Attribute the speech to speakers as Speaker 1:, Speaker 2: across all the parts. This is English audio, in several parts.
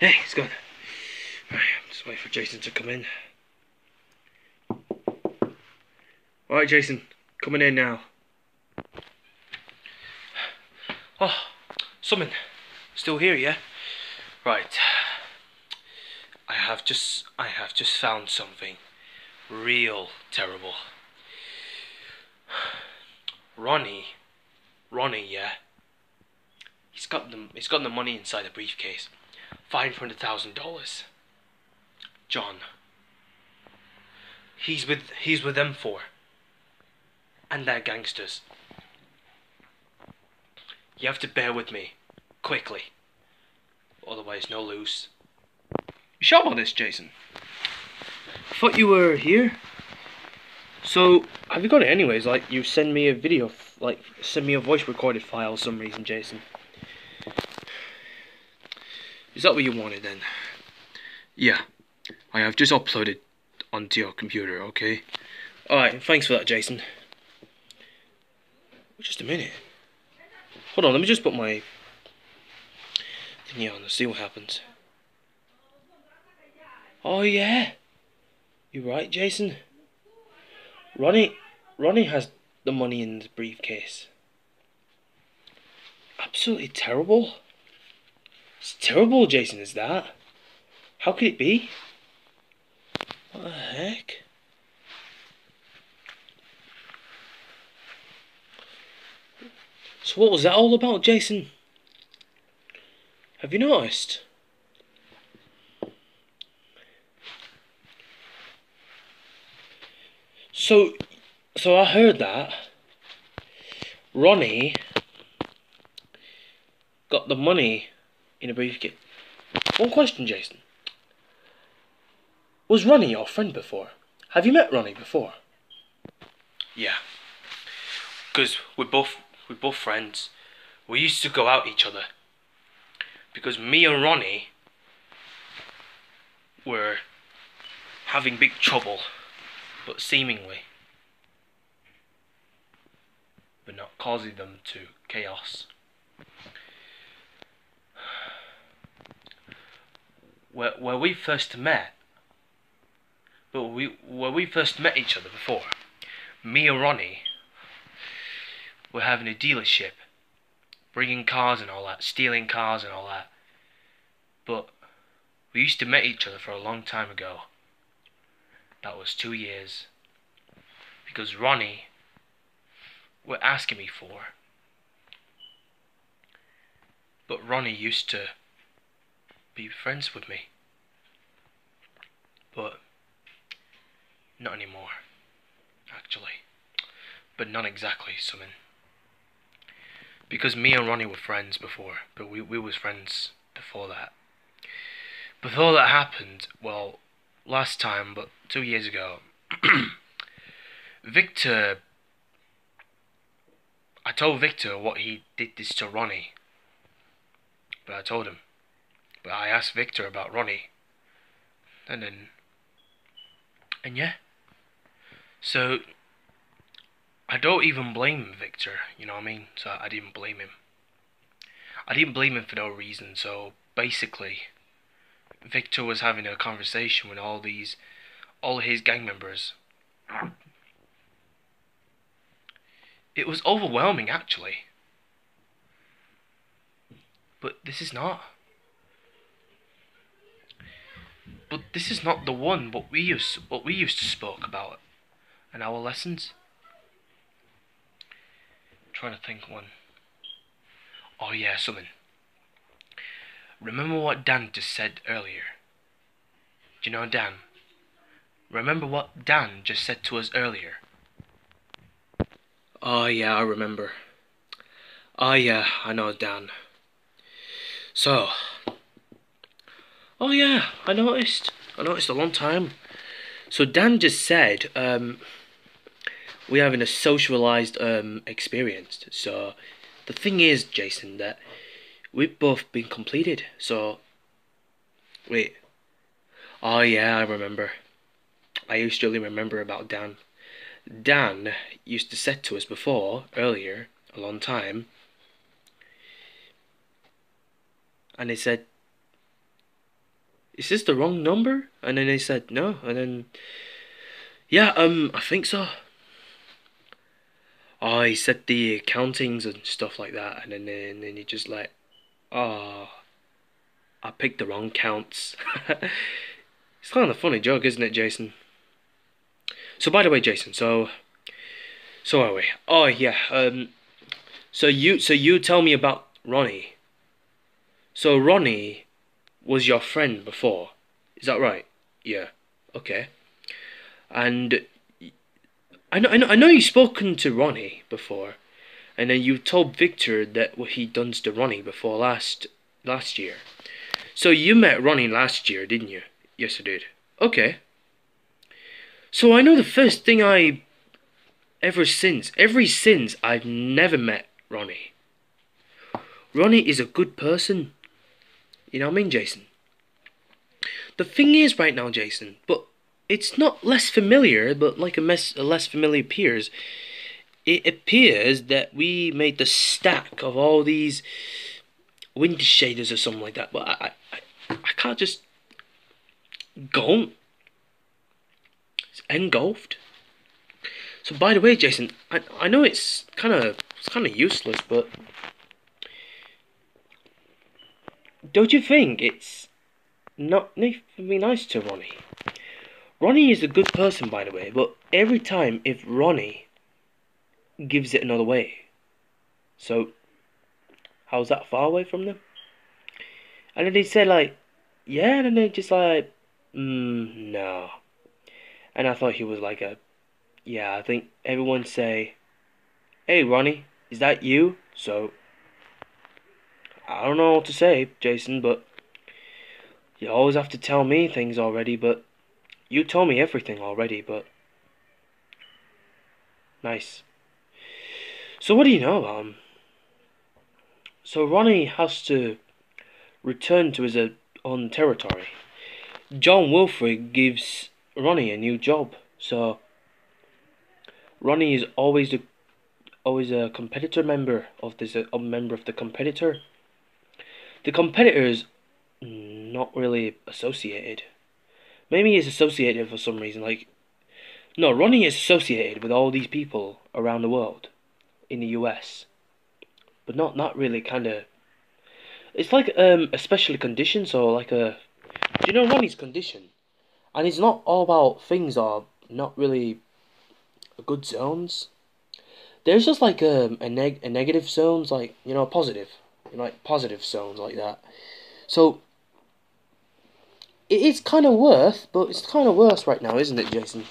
Speaker 1: Hey, it's gone. Right, just wait for Jason to come in. Alright, Jason, coming in now. Oh, Summon, still here, yeah? Right. I have just found something real terrible. Ronnie, yeah. He's got the money inside the briefcase. $500,000. John. He's with them four. And they're gangsters. You have to bear with me. Quickly. Otherwise, no lose. You sure about this, Jason? I thought you were here. So, have you got it anyways? Like, you send me a video, send me a voice recorded file for some reason, Jason. Is that what you wanted then? Yeah. I have just uploaded onto your computer, okay? Alright, thanks for that, Jason. Just a minute. Hold on, let me just put my thingy on and see what happens. Oh yeah. You're right, Jason. Ronnie has the money in the briefcase. Absolutely terrible. It's terrible, Jason, is that? How could it be? What the heck? So what was that all about, Jason? Have you noticed? So I heard that Ronnie got the money in a briefcase. One question, Jason. Was Ronnie your friend before? Have you met Ronnie before? Yeah. Because we're both friends. We used to go out each other. Because me and Ronnie were having big trouble, but seemingly we're not causing them to chaos. Where we first met each other before, me and Ronnie were having a dealership, bringing cars and all that, stealing cars and all that. But we used to meet each other for a long time ago. That was 2 years. Because Ronnie were asking me for. But Ronnie used to be friends with me. But not anymore, actually. But not exactly, Summon. Because me and Ronnie were friends before, but we was friends before that. Before that happened, well, last time, but 2 years ago, I told Victor what he did this to Ronnie. But I told him. But I asked Victor about Ronnie. And yeah. So, I don't even blame Victor, you know what I mean? So I didn't blame him. I didn't blame him for no reason, so basically, Victor was having a conversation with all his gang members. It was overwhelming, actually. But this is not the one what we used to spoke about in our lessons. I'm trying to think one. Oh yeah, something. Remember what Dan just said earlier? Do you know Dan? Remember what Dan just said to us earlier? Oh yeah, I remember. Oh yeah, I know Dan. So, oh yeah, I noticed a long time. So Dan just said, we're having a socialized experience. So the thing is, Jason, that we've both been completed. So wait. Oh yeah, I remember. I used to really remember about Dan. Dan used to say to us earlier, a long time, and he said is this the wrong number? And then they said no, and then yeah, I think so. Oh, he said the accountings and stuff like that, and then he just like, oh, I picked the wrong counts. It's kind of a funny joke, isn't it, Jason? So by the way, Jason, so are we? Oh yeah, so you tell me about Ronnie. So Ronnie was your friend before, is that right? Yeah. Okay. And I know you've spoken to Ronnie before, and then you told Victor that what he done to Ronnie before last year. So you met Ronnie last year, didn't you? Yes, I did. Okay. So I know the first thing ever since I've never met Ronnie. Ronnie is a good person. You know what I mean, Jason? The thing is right now, Jason, but it's not less familiar, but like a less familiar peers. It appears that we made the stack of all these wind shaders or something like that, but I can't just go. It's engulfed. So by the way, Jason, I know it's kind of useless, but don't you think it's not be nice to Ronnie? Ronnie is a good person, by the way, but every time if Ronnie gives it another way, so how's that far away from them? And then they said like, yeah, and then they just like, no. And I thought he was like a, yeah, I think everyone say, hey Ronnie, is that you? So, I don't know what to say, Jason, but you always have to tell me things already, but you told me everything already, but nice. So what do you know about him? So Ronnie has to return to his own territory. John Wilfred gives Ronnie a new job, so Ronnie is always a competitor member of this, a member of the competitor. The competitor's not really associated. Maybe he's associated for some reason. Like, no, Ronnie is associated with all these people around the world, in the US, but not really. Kind of, it's like a special condition. So like a, do you know Ronnie's condition? And it's not all about things are not really good zones. There's just like a negative zones, like positive, like positive zones like that. So it is kind of worse, but it's kind of worse right now, isn't it, Jason?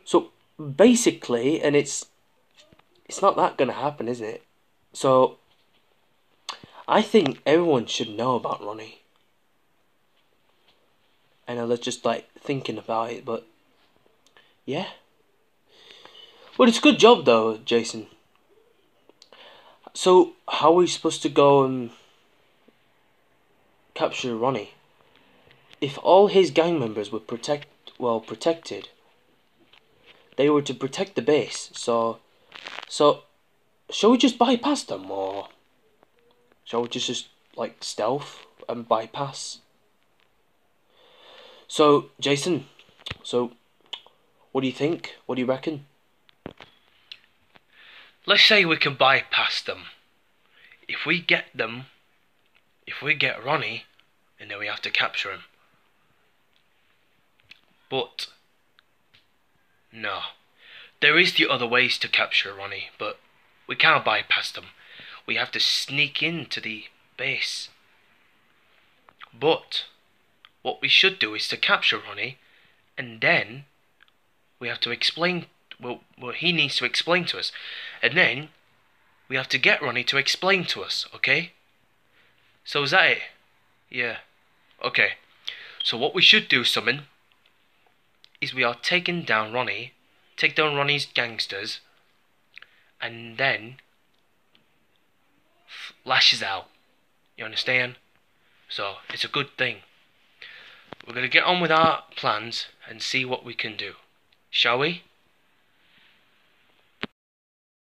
Speaker 1: So basically, and it's not that gonna happen, is it? So I think everyone should know about Ronnie. I know they're just like thinking about it, but yeah. Well, it's a good job though, Jason. So how are we supposed to go and capture Ronnie? If all his gang members were protected, they were to protect the base. So shall we just bypass them, or shall we just like stealth and bypass? So Jason, so what do you think? What do you reckon? Let's say we can bypass them. If we get them, if we get Ronnie, and then we have to capture him. But no, there is the other ways to capture Ronnie, but we can't bypass them. We have to sneak into the base. But what we should do is to capture Ronnie, and then we have to explain. Well, he needs to explain to us, and then we have to get Ronnie to explain to us. Okay? So is that it? Yeah. Okay. So what we should do, Summon, is we are taking down Ronnie, take down Ronnie's gangsters, and then lashes out. You understand? So it's a good thing. We're gonna get on with our plans and see what we can do. Shall we?